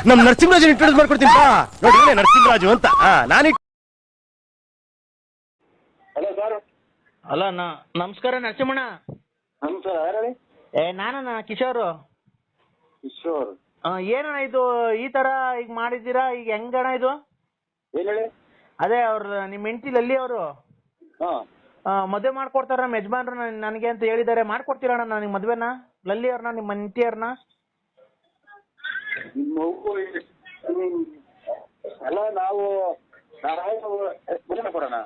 ನಮ್ ನರಸಿಂಹರಾಜ್ ಇಂಟ್ರೊಡ್ಯೂಸ್ ಮಾಡ್ಕೊಡ್ತೀನಿ ಬಾ ನೋಡಿ ನರಸಿಂಹರಾಜು ಅಂತ ನಾನು ಹಲೋ ಸರ್. ಹಲೋ ನಮಸ್ಕಾರ ನರಸಿಂಹಣ್ಣ. ನಮಸ್ಕಾರ, ಯಾರು? ನಾನಣ್ಣ ಕಿಶೋರ್. ಕಿಶೋರ್ ಏನಣ್ಣ ಇದು ಈ ತರ ಈಗ ಮಾಡಿದ್ದೀರಾ? ಈಗ ಹೆಂಗಣ್ಣ ಇದು? ಏನ್ ಹೇಳಿ? ಅದೇ ಅವ್ರ ನಿಮ್ಮ ಹೆಂಡತಿ ಲಲ್ಲಿ ಅವರು ಮದುವೆ ಮಾಡ್ಕೊಡ್ತಾರ ನಮ್ಮ ಯಜಮಾನ್ರು ನನಗೆ ಅಂತ ಹೇಳಿದ್ದಾರೆ. ಮಾಡ್ಕೊಡ್ತೀರಣ್ಣ ನನಗೆ ಮದುವೆನ? ಲಲ್ಲಿ ಅವ್ರನ್ನ ನಿಮ್ಮ ಹೆಂಡತಿ ಅವ್ರನ್ನ? ಅಲ್ಲ ನಾವು ಮದುವೆ ಕೊಡೋಣ.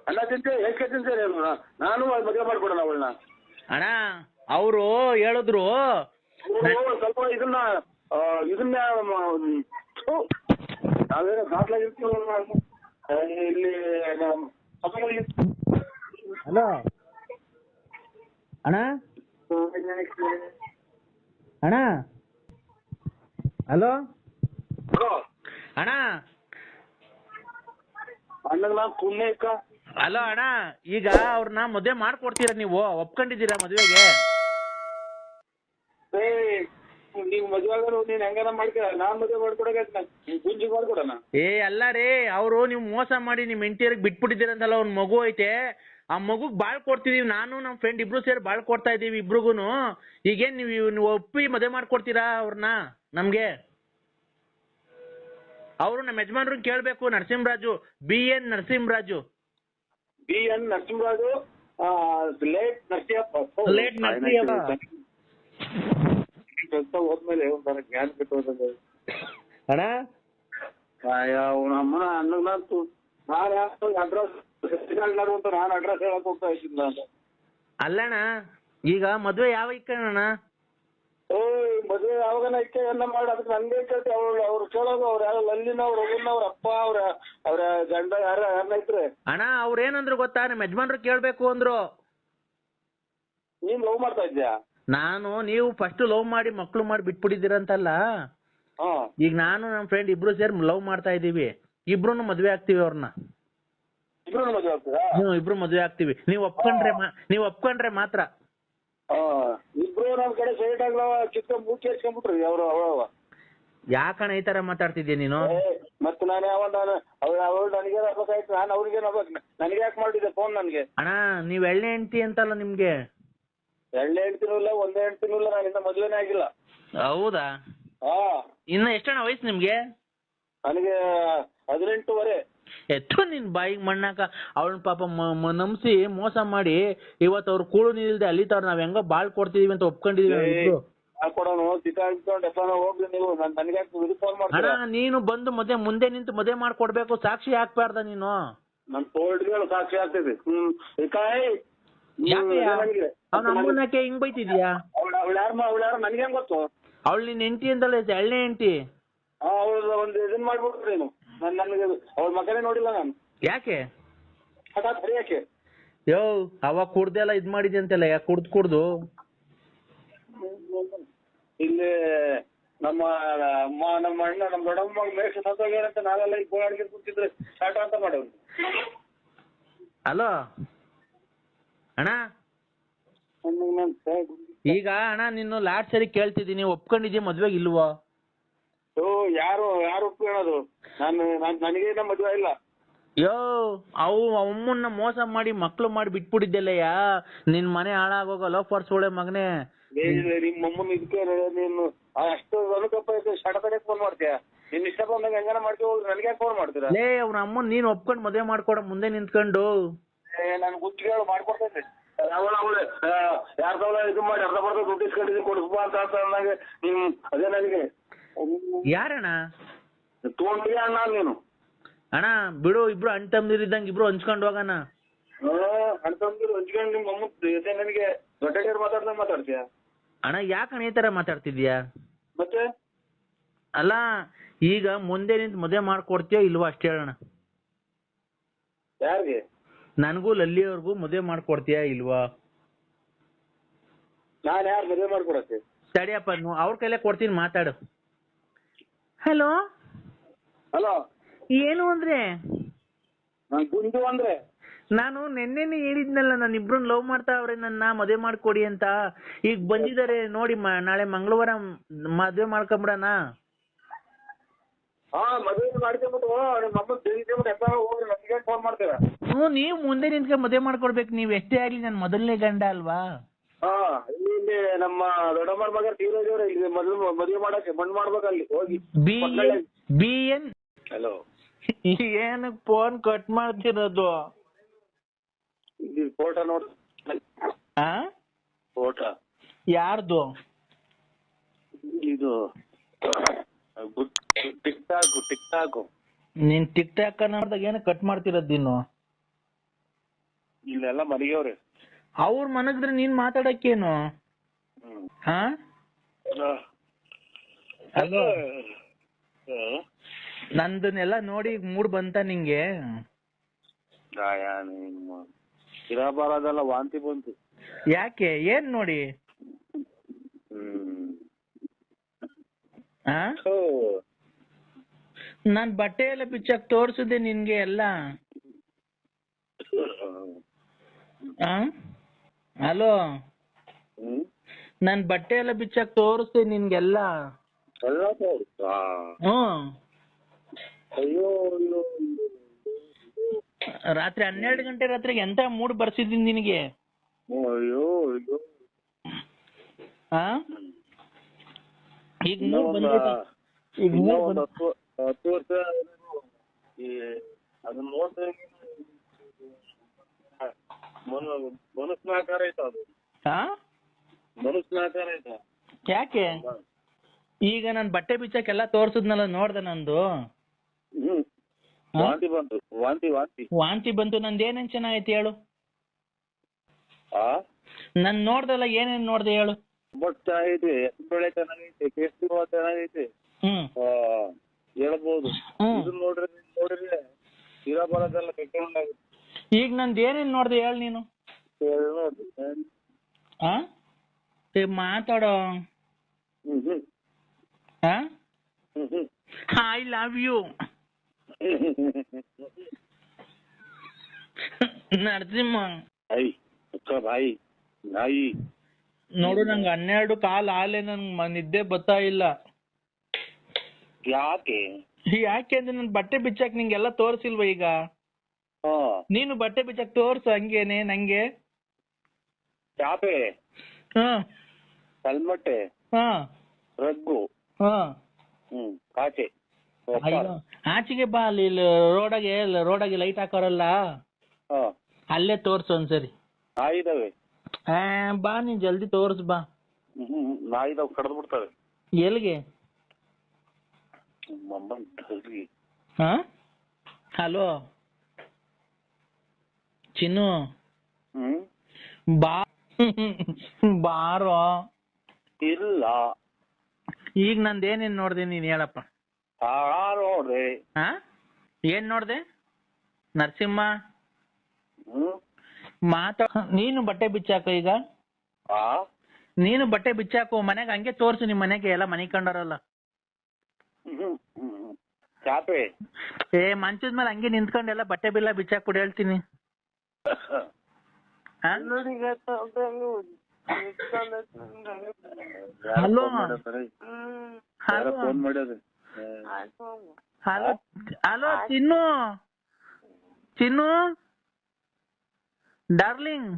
ಅಲ್ಲ ತಿಂತೆ ಎಷ್ಟು ತಿಂತಾರೆ ನಾನು ಮದುವೆ ಮಾಡ್ಕೊಡೋಣ ಅವಳನ್ನ. ಅಣ್ಣ ಅವರು ಹೇಳಿದ್ರು ಸ್ವಲ್ಪ ಇದನ್ನ ನಾವೇನೋ ದಾಖಲಾಗಿರ್ತೀವಿ ಇಲ್ಲಿ. ಹಲೋ ಅಣ್ಣ. ಅಣ್ಣ ಹಲೋ ಅಣ್ಣ. ಅಣ್ಣನ ಪುಣ್ಯಕ್ಕ. ಹಲೋ ಅಣ್ಣ, ಈಗ ಅವ್ರನ್ನ ಮದುವೆ ಮಾಡ್ಕೊಡ್ತೀರಾ? ನೀವು ಒಪ್ಕೊಂಡಿದ್ದೀರಾ ಮದುವೆಗೆ? ನೀವು ಮದುವೆ ನೀನ್ ಹೆಂಗಾರ ಮಾಡ್ತೀರ, ನಾನ್ ಮದುವೆ ಮಾಡ್ಕೊಡಕ ಗುಂಜಿ ಮಾಡ್ಕೊಡೋಣ. ಅಲ್ಲ ರೀ, ಅವರು ನೀವು ಮೋಸ ಮಾಡಿ ನಿಮ್ ಹೆಂಡತಿಯರಿಗೆ ಬಿಟ್ಬಿಟ್ಟಿದ್ದೀರಂತಲ್ಲ. ಒಂದ್ ಮಗು ಐತೆ, ಆ ಮಗುಗ್ ಬಾಳ್ ಕೊಡ್ತಿದೀವಿ. ನಾನು ನಮ್ ಫ್ರೆಂಡ್ ಇಬ್ರು ಸೇರಿ ಬಾಳ್ ಕೊಡ್ತಾ ಇದೀವಿ ಇಬ್ರಿಗೂನು. ಈಗೇನ್ ನೀವು ಒಪ್ಪಿ ಮದುವೆ ಮಾಡ್ಕೊಡ್ತೀರಾ ಅವ್ರನ್ನ ನಮ್ಗೆ? ಅವರು ನಮ್ಮ ಯಜಮಾನ್ರನ್ನ ಕೇಳ್ಬೇಕು. Narasimharaju, BN Narasimharaju. BN Narasimharaju, late Narasimhappa. Late Narasimhappa ಕೆಲಸ ಹೋದ್ಮೇಲೆ ಒಂಥರ ಜ್ಞಾನ ಬಿಟ್ಟು ಅಣ್ಣ. ಅಮ್ಮನ ಅನ್ನಂತೂ ನಾನು ಅಡ್ರೆಸ್ ಅಂತ ನಾನು ಅಡ್ರೆಸ್ ಹೇಳಕ್ ಹೋಗ್ತಾ ಇದ್ದೀನಿ ನಾನು. ಅಲ್ಲಣ್ಣ, ಈಗ ಮದುವೆ ಯಾವ ಇಕ್ಕಣ್ಣ? ಮದುವೆ ಯಾವಾಗನ ಇಕ್ಕೆ ಎಲ್ಲ ಮಾಡಿ ಅದಕ್ಕೆ ನನ್ಗೆ ಕೇಳ್ತಿ. ಅವ್ರು ಕೇಳೋದು ಅವ್ರು ಯಾರು ಲಲ್ಲಿನ ಅವ್ರ ಅವ್ರ ಅಪ್ಪ ಅವ್ರ ಗಂಡ ಯಾರನ್ನ ಇದ್ರೆ. ಅಣ್ಣ ಅವ್ರೇನಂದ್ರು ಗೊತ್ತಾ? ನಮ್ಮ ಯಜಮಾನ್ರು ಕೇಳ್ಬೇಕು ಅಂದ್ರು. ನೀನ್ ಲವ್ ಮಾಡ್ತಾ ಇದ್ಯಾ? ನೀವು ಫಸ್ಟ್ ಲವ್ ಮಾಡಿ ಮಕ್ಳು ಮಾಡಿ ಬಿಟ್ಬಿಟ್ಟಿದ್ದೀರಂತಲ್ಲ. ಈಗ ನಾನು ನಮ್ಮ ಫ್ರೆಂಡ್ ಇಬ್ರು ಸೇರಿ ಲವ್ ಮಾಡ್ತಾ ಇದೀವಿ. ಇಬ್ರು ಮದ್ವೆ ಆಗ್ತೀವಿ ಅವ್ರನ್ನ. ಇಬ್ರು ಮದುವೆ ಆಗ್ತೀರಾ? ಇಬ್ರು ಮದ್ವೆ ಆಗ್ತೀವಿ. ನೀವು ಒಪ್ಕೊಂಡ್ರೆ ಮಾತ್ರ. ಇಬ್ರು ನಮ್ ಕಡೆ ಸೈಡ್ ಆಗ್ಲವ ಚಿಕ್ಕ ಮೂರ್ತಿ ಹಚ್ಕೊಂಡ್ಬಿಟ್ರಿ ಅವ್ರು. ಯಾಕಣ್ಣ ಈ ತರ ಮಾತಾಡ್ತಿದ್ಯಾ ನೀನು? ಮತ್ತೆ ನಾನು ಅವಳು ನನಗೆ ಆಗ್ಬೇಕಾಯ್ತು, ನಾನು ಅವ್ರಿಗೆ ನನಗೆ ಯಾಕೆ ಮಾಡಿದ್ದೆ ಫೋನ್ ನನ್ಗೆ? ಅಣ್ಣ ನೀವ್ ಎಳ್ಳೆ ಹೆಂಡ್ತಿ ಅಂತಲ್ಲ ನಿಮ್ಗೆ? 2 ಹೆಣ್ತಿನೂ ಇಲ್ಲ, 1 ಹೆಣ್ತಿನೂ ಇಲ್ಲ. ನಾನು ಇನ್ನ ಮದ್ವೆನೇ ಆಗಿಲ್ಲ. ಹೌದಾ? ಇನ್ನ ಎಷ್ಟಣ್ಣ ವಯಸ್ಸು ನಿಮ್ಗೆ? ನನಗೆ 18 ಎತ್ತು ನಿನ್ ಬಾಯಿಗೆ ಮಣ್ಣಾಕ. ಅವಳನ್ನ ಪಾಪ ನಂಬಿಸಿ ಮೋಸ ಮಾಡಿ ಇವತ್ತು ಅವ್ರು ಕೂಳು ನೀರಿಲ್ದೆ ಅಲ್ಲಿತಾವ್ರ. ನಾವ್ ಹೆಂಗ ಬಾಳ್ ಕೊಡ್ತಿದೀವಿ ಅಂತ ಒಪ್ಕೊಂಡಿದೀವಿ. ಹಾಕೊಡೋನು ಚಿಕ್ಕ ಹೋಗ್ಲಿ ನೀವು. ನನಗೆ ಫೋನ್ ಅಣ್ಣ ಮಾಡ್ತೀರಾ? ನೀನು ಬಂದು ಮುಂದೆ ನಿಂತು ಮದುವೆ ಮಾಡ್ಕೊಡ್ಬೇಕು. ಸಾಕ್ಷಿ ಹಾಕ್ಬಾರ್ದ ನೀನು? ನನ್ ತೋಳ್ಗಳು ಸಾಕ್ಷಿ ಆಗ್ತದೆ. ಅವ್ನ ಅಮ್ಮನಕ್ಕೆ ಹಿಂಗ್ ಬೈತಿದ್ಯಾ? ಅವಳು ಯಾರು ನನ್ಗೆ ಹೆಂಗ್ ಗೊತ್ತು? ಅವಳು ನಿನ್ ಹೆಂಡತಿ ಅಂತಲ್ಲ, ಎಳ್ಳೆ ಹೆಂಡತಿ. ಅವಳು ಒಂದು ಇದನ್ ಮಾಡ್ಬಿಟ್ರಿ ನೀವು. ನನಗೆ ಅವಳ ಮಗನೇ ನೋಡಿಲ್ಲ ನಾನು. ಯಾಕೆ? ಯಾಕೆ ಅವಾಗ ಕುಡ್ದೆಲ್ಲ ಇದ್ ಮಾಡಿದ್ಯ ಅಂತೆಲ್ಲ. ಯಾಕೆ ಕುಡ್ದು ಇಲ್ಲಿ ನಮ್ಮ ಅಣ್ಣ ನಮ್ಮ ದೊಡ್ಡಮ್ಮ ಮೇಷ ಸತ್ತೋಗ್ಯಾರಂತ ನಾವೆಲ್ಲ ಈಗ ಗೋಳಾಡಿಗೆ ಕೂತಿದ್ರೆ ಸ್ಟಾರ್ಟ್ ಅಂತ ಮಾಡವ್ರು. ಹಲೋ ಅಣ್ಣ, ಈಗ ಅಣ್ಣ ನಿನ್ನ ಲಾಸ್ಟ್ ಸರಿ ಕೇಳ್ತಿದ್ದೀನಿ, ಒಪ್ಕೊಂಡಿದ್ಯಾ ಮದ್ವೆಗೆ ಇಲ್ವೋ? ಯಾರು ಒಪ್ಕೊಳ್ಳೋದು? ನನಗೇನ ಮದ್ವೆ ಇಲ್ಲ. ಅಮ್ಮನ್ನ ಮೋಸ ಮಾಡಿ ಮಕ್ಳು ಮಾಡಿ ಬಿಟ್ಬಿಟ್ಟಿದ್ದೆಲ್ಲಯ್ಯ. ನಿನ್ ಮನೆ ಹಾಳಾಗೋಗ ಲೋಫರ್ಸ್ ಒಳ್ಳೆ ಮಗನೇ. ನಿಮ್ಮ ಅಮ್ಮನ ಇದಕ್ಕೆ ನೀನು ಅಷ್ಟು ಅನುಕಂಪ ಐತೆ, ಸಡತನೆ ಫೋನ್ ಮಾಡ್ತೀಯ? ನಿನ್ ಇಷ್ಟ ಬಂದಾಗ ಹೆಂಗಾನ ಮಾಡ್ತೀವಿ ಹೋಗಿ, ನನಗೆ ಫೋನ್ ಮಾಡ್ತೀರಾ? ಅವ್ನ ಅಮ್ಮನ್ ನೀನ್ ಒಪ್ಕೊಂಡು ಮದುವೆ ಮಾಡ್ಕೊಡ ಮುಂದೆ ನಿಂತ್ಕೊಂಡು. ನಾನು ಗುತ್ತಿಗೆ ಮಾಡ್ಕೊಡ್ತೈತೆ. ಅವಳೆ 2000 ಇದು ಮಾಡಿ ಅರ್ಧ ಬರ್ಧ ದುಡ್ಡು ಇಸ್ಕೊಂಡಿದ್ದೀನಿ ಕೊಡಿಸ್ಬಾ ಅಂತ ಅಂದಾಗ ಅದೇ ನನಗೆ ಯಾರಣ್ಣ ತಗೊಂಡ್ರಿ ಅಣ್ಣ ನೀನು? ಅಣ್ಣ ಬಿಡು, ಇಬ್ರು ಅಣ್ಣ ತಮ್ಮದಿರ್ ಇದ್ದಂಗೆ ಇಬ್ರು ಹಂಚ್ಕೊಂಡು ಹೋಗೋಣ. ಅಣ್ಣ ತಮ್ಮದಿರು ಹಂಚ್ಕೊಂಡು ನಿಮ್ಮ ಅಮ್ಮ ಜೊತೆ ನನಗೆ ದೊಡ್ಡ ಮಾತಾಡ್ತೀಯ? ಅಣ್ಣ ಯಾಕಣ್ಣ ಈ ತರ ಮಾತಾಡ್ತಿದ್ಯಾ? ಮತ್ತೆ ಅಲ್ಲ ಈಗ ಮುಂದೆ ನಿಂತು ಮದುವೆ ಮಾಡ್ಕೊಡ್ತೀಯೋ ಇಲ್ವಾ ಅಷ್ಟೇ ಹೇಳೋಣ. ಯಾರಿಗೆ? ನನಗೂ ಲಲ್ಲಿ ಅವ್ರಿಗೂ ಮದುವೆ ಮಾಡ್ಕೊಡ್ತೀಯಾ ಇಲ್ವಾ? ನಾನು ಯಾರು ಮದುವೆ ಮಾಡ್ಕೊಡಕ್ಕೆ? ತಡಿಯಪ್ಪ, ಅವ್ರ ಕೈಲೇ ಕೊಡ್ತೀನಿ, ಮಾತಾಡು. ಹಲೋ ಹಲೋ ಏನು ಅಂದ್ರೆ? ಗುಂಡು ಅಂದ್ರೆ ನಾನು ನೆನ್ನೆನೆ ಹೇಳಿದ್ನಲ್ಲ ನಾನು ಇಬ್ರನ್ನ ಲವ್ ಮಾಡ್ತಾ ಅವ್ರೆ ನನ್ನ ಮದುವೆ ಮಾಡ್ಕೊಡಿ ಅಂತ. ಈಗ ಬಂದಿದ್ದಾರೆ ನೋಡಿ, ನಾಳೆ ಮಂಗಳವಾರ ಮದುವೆ ಮಾಡ್ಕೊಂಬಿಡಣ. ಹಾ ಮದುವೆ ಮಾಡ್ಕೊಂಬಿಟ್ಟು ನಿಮ್ಮ ಅಮ್ಮ ತಿಳಿದ್ಬಿಟ್ಟು ಎಲ್ಲ ಹೋಗಿ ನಮಗೆ ಫೋನ್ ಮಾಡ್ತೇವೆ. ನೀವು ಮುಂದೆ ನಿಂತ್ಕೊಂಡು ಮದುವೆ ಮಾಡ್ಕೊಡ್ಬೇಕು. ನೀವ್ ಎಷ್ಟೇ ಆಗ್ಲಿ ನನ್ನ ಮೊದಲನೇ ಗಂಡ ಅಲ್ವಾ. ಹಾ ಇಲ್ಲಿ ನಮ್ಮ ದೊಡ್ಡಮ್ಮರ ಮಗ ತೀರೋಜವ್ರೆ, ಇಲ್ಲಿ ಮೊದಲು ಮದುವೆ ಮಾಡಕ್ಕೆ ಮಣ್ಣು ಮಾಡ್ಬೇಕಲ್ಲಿ ಹೋಗಿ. BN ಹಲೋ, ಏನಕ್ಕೆ ಫೋನ್ ಕಟ್ ಮಾಡ್ತಿರೋದು? ಇಲ್ಲಿ ಫೋಟೋ ನೋಡಿ. ಫೋಟೋ ಯಾರ್ದು? ಇದು ಟಿಕ್ ಟಾಕ್. ನೀನ್ ಟಿಕ್ ಟಾಕ್ ನೋಡ್ದಾಗ ಏನಕ್ಕೆ ಕಟ್ ಮಾಡ್ತಿರೋದು ನೀನು? ಇಲ್ಲೆಲ್ಲ ಮನೆಯವ್ರೆ. ಅವ್ರ ಮನಗಿದ್ರೆ ನೀನ್ ಮಾತಾಡಕ್ಕೇನು? ಅಲೋ, ನಂದನ್ನೆಲ್ಲ ನೋಡಿ ಮೂಡ್ ಬಂತ ನಿಂಗೆ? ಇರಬಾರದೆಲ್ಲ ವಾಂತಿ ಬಂತು. ಯಾಕೆ? ಏನ್ ನೋಡಿ? ನಾನ್ ಬಟ್ಟೆ ಎಲ್ಲ ಬಿಚ್ಚಾಕ್ ತೋರ್ಸಿದೆ ನಿನ್ಗೆ ಎಲ್ಲ. ಹಲೋ, ನಾನ್ ಬಟ್ಟೆ ಎಲ್ಲ ಬಿಚ್ಚಾಕ್ ತೋರಿಸ್ದೆ ನಿನ್ಗೆಲ್ಲ. ರಾತ್ರಿ 12 ಗಂಟೆ ರಾತ್ರಿಗೆ ಎಂತ ಮೂಡ್ ಬರ್ಸಿದ್ದೀನಿ ನಿನಗೆ? ಈಗ ಮೂಡ್ ಬಂದಿದೆ. ಈಗ ಮೂಡ್ 10 ವರ್ಷ ಅದನ್ನ ನೋಡಿದ್ರೆ ಮನುಷ್ಯನಾಕಾರ ಐತ. ಅದು ಮನುಷ್ಯನಾಕಾರ ಐತ. ಯಾಕೆ? ಈಗ ನಾನ್ ಬಟ್ಟೆ ಬಿಚ್ಚಕ್ಕೆಲ್ಲ ತೋರ್ಸುದ್ನಲ್ಲ, ನೋಡ್ದೆ ನಂದು? ವಾಂತಿ ಬಂತು. ವಾಂತಿ ಬಂತು. ನಂದು ಏನೇನ್ ಚೆನ್ನಾಗೈತಿ ಹೇಳು? ನನ್ ನೋಡ್ದಲ್ಲ, ಏನೇನ್ ನೋಡ್ದೆ ಹೇಳು? ಬಟ್ ಚೆನ್ನಾಗೈತಿ, ಬೆಳೆ ಚೆನ್ನಾಗೈತಿ, ಟೇಸ್ಟಿ ಚೆನ್ನಾಗೈತಿ, ಹೇಳ್ಬೋದು. ಇದು ನೋಡ್ರಿ ಇರಬಾರದೆಲ್ಲ ಕೆಟ್ಟೊಂಡಾಗುತ್ತೆ. ಈಗ ನಂದು ಏನೇನ್ ನೋಡ್ದೆ ಹೇಳು ನೀನು? ಮಾತಾಡೋ. I love you Narasimha. ಭಾಯಿ ನಾಯಿ ನೋಡು, ನಂಗೆ 12 ಕಾಲ್ ಆಲೆ, ನನ್ಗೆ ನಿದ್ದೆ ಬರ್ತಾ ಇಲ್ಲ. ಯಾಕೆ ಅಂದ್ರೆ ನನ್ ಬಟ್ಟೆ ಬಿಚ್ಚಾಕ್ ನಿಂಗೆಲ್ಲ ತೋರ್ಸಿಲ್ವ? ಈಗ ನೀನು ಬಟ್ಟೆ ಬಿಚ್ಚಾಕ್ ತೋರ್ಸು ಹಂಗೇನೆ ನಂಗೆ. ಚಾಪೆ, ಕಲ್ಮಟ್ಟೆ, ರಗ್ಗು, ಕಾಚೆ. ಆಚೆಗೆ ಬಾ, ಅಲ್ಲಿ ರೋಡಾಗೆ ಲೈಟ್ ಹಾಕೋರಲ್ಲ, ಅಲ್ಲೇ ತೋರ್ಸು ಒಂದ್ಸರಿ. ನಾಯಿದಾವೆ. ಬಾ, ನೀನ್ ಜಲ್ದಿ ತೋರ್ಸ್ ಬಾ. ನಾಯಿದಾವ್ ಕಡ್ದು ಬಿಡ್ತವೆ. ಎಲ್ಲಿಗೆ? ಹಲೋ ಚಿನ್ನು, ಬಾ ಬಾರೋ. ಇಲ್ಲ, ಈಗ ನಂದೇನೇನ್ ನೋಡ್ದೆ ನೀನ್ ಹೇಳಪ್ಪ. ನೋಡ್ದೆ. ಏನ್ ನೋಡ್ದೆ ನರಸಿಂಹ? ನೀನು ಬಟ್ಟೆ ಬಿಚ್ಚಾಕು. ಈಗ ನೀನು ಬಟ್ಟೆ ಬಿಚ್ಚಾಕು ಮನೆಗೆ, ಹಂಗೆ ತೋರ್ಸು. ನಿಮ್ ಮನೆಗೆ ಎಲ್ಲ ಮನೆ ಕಂಡಾರಲ್ಲ. ಚಾಪೆ ಮಂಚದ ಮೇಲೆ ಹಂಗೆ ನಿಂತ್ಕೊಂಡು ಎಲ್ಲ ಬಟ್ಟೆ ಬಿಲ್ಲ ಬಿಚ್ಚಾಕ್ಬಿಟ್ಟು ಹೇಳ್ತೀನಿ. ಹಲೋ ಹಲೋ ಹಲೋ ಚಿನ್ನು, ಚಿನ್ನು ಡಾರ್ಲಿಂಗ್.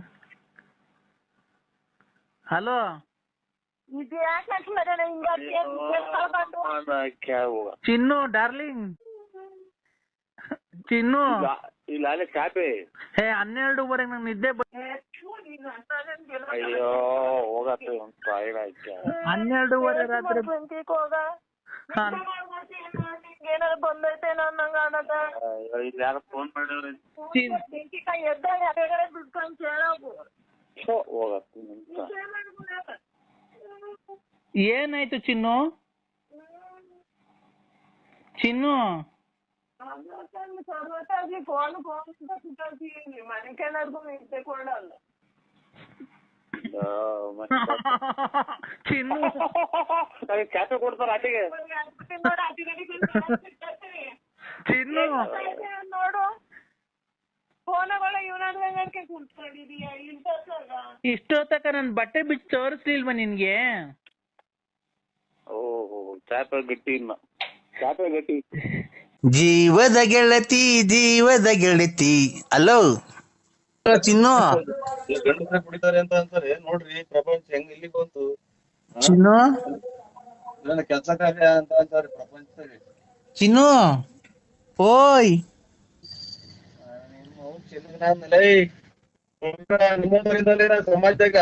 ಹಲೋ, ಚಿನ್ನು ಡಾರ್ಲಿಂಗ್. ಚಿನ್ನು, ಇಲ್ಲ ಚಾಪೆ. 12:15 ನಂಗೆ ನಿದ್ದೆ. ಅಯ್ಯೋ ಹೋಗತ್ತೆ. 12:15 ರಾತ್ರಿ ಏನಾದ್ರು ಬಂದೈತೆ ನಂಗ ಅನ್ನದ. ಯಾರು ಫೋನ್ ಮಾಡಿದ್ರೆ ಬಿಟ್ಕೊಂಡ್ ಕೇಳೋಗು. ಏನಾಯ್ತು ಚಿನ್ನು? ಚಿನ್ನು ಫೋನ್ ಮನೆಕೇನಾದ್ರು ನಿಂತೆ ಕೊಡಲ್ಲ. ಚಿನ್ನು ಚಾಪೆ ಕೊಡ್ತಾರ ಆಚೆಗೆ. ಚಿನ್ನು ನೋಡು, ಫೋನಾಗ ಮಗಳ ಇವನಾಡ್ದಂಗೆ ಕುಂತ್ಕೊಂಡಿದೀಯ ಇಂಥದ್ರಾಗ. ಇಷ್ಟೊತ್ತಕ ನನ್ ಬಟ್ಟೆ ಬಿಚ್ಚಿ ತೋರಿಸ್ಲಿಲ್ವಾ ನಿನ್ಗೆ? ಓಹೋ ಚಾಪೆ ಗಟ್ಟಿ ಇನ್ನ ಚಾಪೆ ಗಟ್ಟಿ. ಜೀವದ ಗೆಳತಿ ಅಲೋ ಚಿನ್ನು. ಗಂಡಸ್ರೆ ಕುಡಿತಾರೆ ಅಂತ ಅಂತಾರೆ ನೋಡ್ರಿ, ಪ್ರಪಂಚ ಹೆಂಗ್ ಇಲ್ಲಿಗೆ ಬಂತು. ಚಿನ್ನು ಕೆಲಸ ಕಾರ್ಯ ಅಂತ ಅಂತಾರೆ ಪ್ರಪಂಚದಾಗ. ಚಿನ್ನು ಓಯ್ ನಿಮ್ಮಂತರಿಂದಲೇ ಸಮಾಜದಾಗ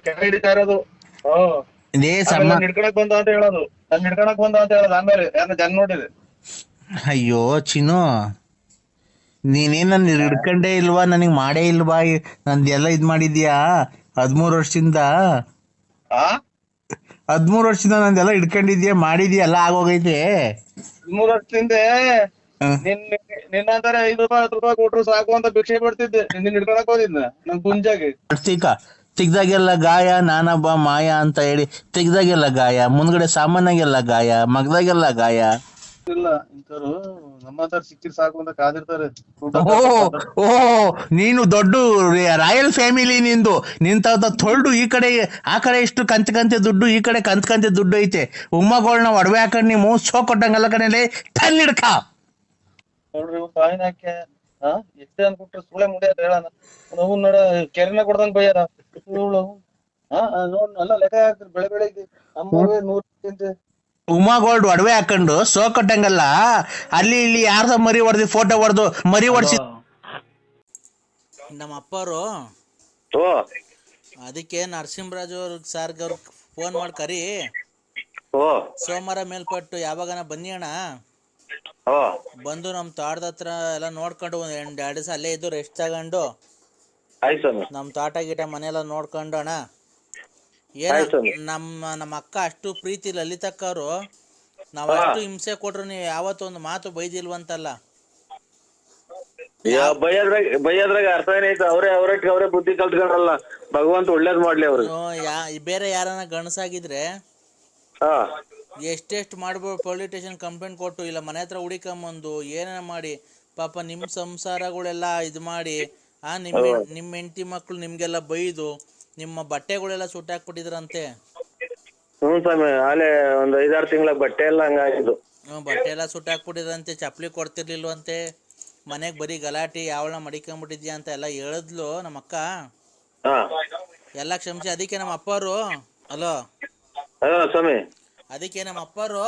ಕೆರೆ ಹಿಡಿತಾ ಇರೋದು. ಇದೇ ಸಮ ಹಿಡ್ಕೊಳಕ್ ಬಂದ ಅಂತ ಹೇಳೋದು, ನನ್ ಹಿಡ್ಕೊಳಕ್ ಬಂದ ಅಂತ ಹೇಳೋದು. ಆಮೇಲೆ ಯಾರ ಜನ ನೋಡಿದೆ. ಅಯ್ಯೋ ಚಿನ್ನು, ನೀನೇನ್ ನನ್ ಹಿಡ್ಕಂಡೇ ಇಲ್ವಾ, ನನಗ್ ಮಾಡೇ ಇಲ್ವಾ, ನಂದೆಲ್ಲ ಇದ್ ಮಾಡಿದ್ಯಾ 13 ವರ್ಷದಿಂದ? 13 ವರ್ಷದಿಂದ ನಂದೆಲ್ಲ ಹಿಡ್ಕೊಂಡಿದ್ಯಾ, ಮಾಡಿದ್ಯಾ, ಎಲ್ಲ ಆಗೋಗೈತೆ. 13 ವರ್ಷದಿಂದ ನಿನ್ನಂತಾರೆ 5 ರೂಪಾಯಿ 10 ರೂಪಾಯಿ ಕೊಟ್ರು ಸಾಕು ಅಂತ ಭಿಕ್ಷೆ ಬಿಡ್ತಿದ್ದೆ. ನಿನ್ನ ಹಿಡ್ಕೊಳಕ್ ಹೋದಿದ್ನ ನನ್ ಗುಂಜಾಗಿ. ತೆಗ್ದಾಗೆಲ್ಲ ಗಾಯ, ನಾನೊಬ್ಬ ಮಾಯ ಅಂತ ಹೇಳಿ ತೆಗ್ದಾಗೆಲ್ಲ ಗಾಯ, ಮುಂದ್ಗಡೆ ಸಾಮಾನ್ಯಾಗೆಲ್ಲ ಗಾಯ, ಮಗದಾಗೆಲ್ಲ ಗಾಯ. ಇಲ್ಲ ಇಂಥವ್ರು ನಮ್ಮಂತರ ಸಿಕ್ಕಿರ್ ಸಾಕು ಅಂತ ಕಾದಿರ್ತಾರೆ. ಓ ನೀನು ದೊಡ್ಡ ರಾಯಲ್ ಫ್ಯಾಮಿಲಿ ನಿಂದು. ನಿಂತ ತೊಳ್ದು ಈ ಕಡೆ ಆ ಕಡೆ ಇಷ್ಟು ಕಂತೆ ದುಡ್ಡು, ಈ ಕಡೆ ಕಂತೆ ದುಡ್ಡು ಐತೆ. ಉಮ್ಮಗಳನ್ನ ಒಡವೆ ಹಾಕೊಂಡ್ ನೀವು ಸೋ ಕೊಟ್ಟಂಗಲ್ಲ ಕಣಲೆ ತನ್ ಹಿಡ್ಕ ನೋಡ್ರಿ ಕಾಯಿನ ಹಾಕ್ಯ ಎಷ್ಟೇ ಅನ್ಬಿಟ್ರೆ ಸುಳೆ ಮುಡಿ ಅಂತ ಹೇಳಣ. ನಾವು ನೋಡ ಕೆರೆನ ಕೊಡ್ದಂಗ್ ಬೈಯಾರ ನೋಡ್ ಎಲ್ಲ ಲೆಕ್ಕ ಹಾಕ್ತಿರ್ ಬೆಳಿಗ್ಗೆ ನಮ್ಮವೇ 100 ಉಮಾ ಗೋಲ್ಡ್ ಒಡವೆ ಹಾಕೊಂಡು ಸೋ ಕೊಟ್ಟಂಗಲ್ಲ. ಅಲ್ಲಿ ಇಲ್ಲಿ ಯಾರ್ದ ಮರಿ ಹೊಡೆದಿ ಫೋಟೋ ಹೊಡೆದು ಮರಿ ಹೊಡ್ಸಿ ನಮ್ಮ ಅಪ್ಪರು. ಅದಕ್ಕೆ ನರಸಿಂಹರಾಜು ಅವ್ರಿಗೆ ಸಾರ್ಗೆ ಅವ್ರಿಗೆ ಫೋನ್ ಮಾಡಿ ಕರಿ, ಸೋಮವಾರ ಮೇಲ್ಪಟ್ಟು ಯಾವಾಗನ ಬನ್ನಿ ಅಣ್ಣ. ಬಂದು ನಮ್ ತೋಟದ ಹತ್ರ ಎಲ್ಲ ನೋಡ್ಕೊಂಡು 2 ದಿವಸ ಅಲ್ಲೇ ಇದ್ದು ರೆಸ್ಟ್ ತಗೊಂಡು ನಮ್ ತೋಟ ಗೀಟ ಮನೆಯೆಲ್ಲ ನೋಡ್ಕೊಂಡು ಅಣ್ಣ. ನಮ್ಮ ಅಕ್ಕ ಅಷ್ಟು ಪ್ರೀತಿ ಲಲಿತಕ್ಕ ಅವರು, ನಾವ್ ಅಷ್ಟು ಹಿಂಸೆ ಕೊಟ್ರು ನೀವು ಯಾವತ್ತೊಂದು ಮಾತು ಬೈದಿಲ್ವಂತಲ್ಲ. ಬೈಯದ್ರಾಗ ಅರ್ಥ ಏನೈತೆ? ಅವರೇ ಬುದ್ಧಿ ಕಲ್ತ್ಕೊಂಡ್ರಲ್ಲ, ಭಗವಂತ ಒಳ್ಳೇದ್ ಮಾಡ್ಲಿ ಅವ್ರಿಗೆ. ಬೇರೆ ಯಾರನ್ನ ಗಣಸಾಗಿದ್ರೆ ಎಷ್ಟೆಷ್ಟು ಮಾಡ್ಬೋದು, ಪೊಲೀಸ್ ಸ್ಟೇಷನ್ ಕಂಪ್ಲೇಂಟ್ ಕೊಟ್ಟು ಇಲ್ಲ ಮನೆ ಹತ್ರ ಹುಡಿಕೊಂಬಂದು ಏನೇನ ಮಾಡಿ ಪಾಪ ನಿಮ್ಮ ಸಂಸಾರಗಳೆಲ್ಲ ಇದು ಮಾಡಿ ನಿಮ್ಮ ಹೆಂಡತಿ ಮಕ್ಳು ನಿಮ್ಗೆಲ್ಲ ಬೈದು ನಿಮ್ಮ ಬಟ್ಟೆಗಳೆಲ್ಲ ಸುಟ್ಟಾಕ್ಬಿಟ್ಟಿದ್ರಂತೆ. ಸ್ವಾಮಿ ಆಲೆ ಒಂದ್ 5-6 ತಿಂಗಳ ಬಟ್ಟೆ ಎಲ್ಲ ಹಂಗಾಗಿದ್ದು. ಬಟ್ಟೆ ಎಲ್ಲ ಸುಟ್ಟಾಕ್ಬಿಟ್ಟಿದ್ರಂತೆ, ಚಪ್ಪಲಿ ಕೊಡ್ತಿರ್ಲಿಲ್ವಂತೆ, ಮನೆಗ್ ಬರೀ ಗಲಾಟೆ, ಯಾವಳ ಮಡಿಕೊಂಡ್ಬಿಟ್ಟಿದ್ಯಾ ಅಂತ ಎಲ್ಲ ಹೇಳಿದ್ಲು ನಮ್ಮ ಅಕ್ಕ. ಎಲ್ಲ ಕ್ಷಮಿಸಿ. ಅದಕ್ಕೆ ನಮ್ಮ ಅಪ್ಪರು ಅಲೋ ಸ್ವಾಮಿ, ಅದಕ್ಕೆ ನಮ್ಮ ಅಪ್ಪರು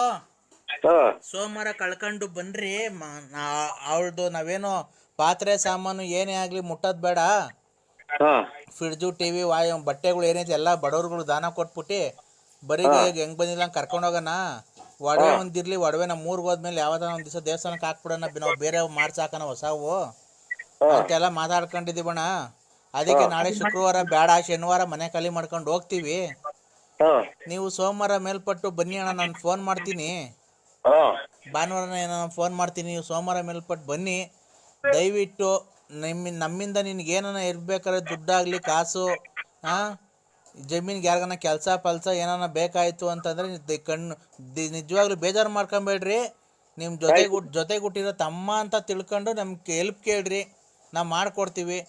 ಸೋಮವಾರ ಕಳ್ಕೊಂಡು ಬನ್ರಿ. ಅವಳ್ದು ನಾವೇನೋ ಪಾತ್ರೆ ಸಾಮಾನು ಏನೇ ಆಗ್ಲಿ ಮುಟ್ಟದ್ ಬೇಡ, ಫ್ರಿಡ್ಜು ಟಿವಿ ಬಟ್ಟೆಗಳು ಏನೈತೆ ಎಲ್ಲ ಬಡವ್ರುಗಳು ದಾನ ಕೊಟ್ಬಿಟ್ಟು ಬರೀ ಹೆಂಗ್ ಬಂದಿಲ್ಲ ಕರ್ಕೊಂಡು ಹೋಗೋಣ. ಒಡವೆ ಒಂದಿರ್ಲಿ, ಒಡವೆ ನಮ್ಮ ಊರ್ಗ್ ಹೋದ್ಮೇಲೆ ಯಾವ್ದಾರ ಒಂದ್ ದಿವಸ ದೇವಸ್ಥಾನಕ್ಕೆ ಹಾಕ್ಬಿಡೋಣ, ನಾವು ಬೇರೆ ಮಾಡ್ಸಾಕನ ಹೊಸವು ಅಂತೆಲ್ಲ ಮಾತಾಡ್ಕೊಂಡಿದೀವಣ್ಣ. ಅದಕ್ಕೆ ನಾಳೆ ಶುಕ್ರವಾರ ಬೇಡ, ಶನಿವಾರ ಮನೆ ಖಾಲಿ ಮಾಡ್ಕೊಂಡು ಹೋಗ್ತೀವಿ. ನೀವು ಸೋಮವಾರ ಮೇಲ್ಪಟ್ಟು ಬನ್ನಿ ಅಣ್ಣ, ನಾನು ಫೋನ್ ಮಾಡ್ತೀನಿ. ಭಾನುವಾರ ನಾನು ಫೋನ್ ಮಾಡ್ತೀನಿ, ನೀವು ಸೋಮವಾರ ಮೇಲ್ಪಟ್ಟು ಬನ್ನಿ. ದಯವಿಟ್ಟು ನಮ್ಮಿಂದ ನಿನ್ಗೆ ಏನಾನ ಇರ್ಬೇಕಾದ್ರೆ ದುಡ್ಡಾಗ್ಲಿ ಕಾಸು, ಜಮೀನ್ಗೆ ಯಾರಿಗಾನ ಕೆಲಸ ಪಲ್ಸ ಏನಾನ ಬೇಕಾಯ್ತು ಅಂತಂದ್ರೆ ನಿಜವಾಗ್ಲೂ ಬೇಜಾರು ಮಾಡ್ಕೊಂಬೇಡ್ರಿ. ನಿಮ್ಮ ಜೊತೆಗುಟ್ಟಿರೋ ತಮ್ಮ ಅಂತ ತಿಳ್ಕೊಂಡು ನಮ್ಗೆ ಹೆಲ್ಪ್ ಕೇಳ್ರಿ, ನಾವು ಮಾಡ್ಕೊಡ್ತೀವಿ.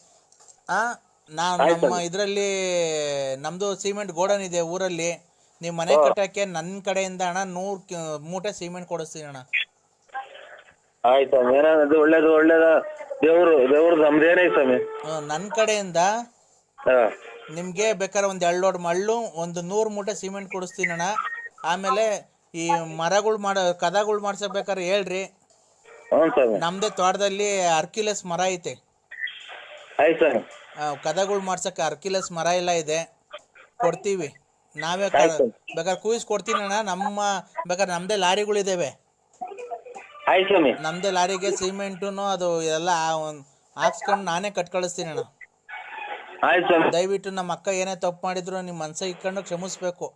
ನಮ್ಮ ಇದರಲ್ಲಿ ನಮ್ಮದು ಸಿಮೆಂಟ್ ಗೋಡನ್ ಇದೆ ಊರಲ್ಲಿ, ನೀವು ಮನೆ ಕಟ್ಟಕ್ಕೆ ನನ್ನ ಕಡೆಯಿಂದ ಅಣ್ಣ 100 ಮೂಟೆ ಸಿಮೆಂಟ್ ಕೊಡಿಸ್ತೀನಿ ಅಣ್ಣ. ಆಯ್ತು, ಒಳ್ಳೇದು ದೇವ್ರು ನಮ್ದೇನೈತೆ ಸ್ವಾಮಿ. ನನ್ನ ಕಡೆಯಿಂದ ನಿಮ್ಗೆ ಬೇಕಾದ್ರೆ ಒಂದ್ 2 ಲೋಡ್ ಮಳ್ಳು, ಒಂದು 100 ಮೂಟೆ ಸಿಮೆಂಟ್ ಕೊಡಿಸ್ತೀನಿ ಅಣ್ಣ. ಆಮೇಲೆ ಈ ಮರಗಳು ಕದಗಳು ಮಾಡ್ಸಬೇಕಾದ್ರೆ ಹೇಳ್ರಿ. ನಮ್ದೇ ತೋಟದಲ್ಲಿ ಅರ್ಕಿಲೆಸ್ ಮರ ಐತೆ, ಕದಗಳು ಮಾಡ್ಸಕ್ಕೆ ಅರ್ಕಿಲೆಸ್ ಮರ ಎಲ್ಲ ಇದೆ, ಕೊಡ್ತೀವಿ. ನಾವೇ ಬೇಕಾದ್ರೆ ಕೂಯಿಸ್ ಕೊಡ್ತೀನಿ ಅಣ್ಣ. ಬೇಕಾದ್ರೆ ನಮ್ದೇ ಲಾರಿಗಳಿದಾವೆ, ನಮ್ದೇ ಲಾರಿಗೆ ಸಿಮೆಂಟುನು ಅದು ಎಲ್ಲ ಹಾಕ್ಸ್ಕೊಂಡು ನಾನೇ ಕಟ್ ಕಳಿಸ್ತೀನಿ ಅಣ್ಣ. ದಯವಿಟ್ಟು ನಮ್ಮ ಅಕ್ಕ ಏನೇ ತಪ್ಪು ಮಾಡಿದ್ರು ನಿಮ್ಮ ಮನ್ಸ ಇಟ್ಕೊಂಡು ಕ್ಷಮಿಸ್ಬೇಕು.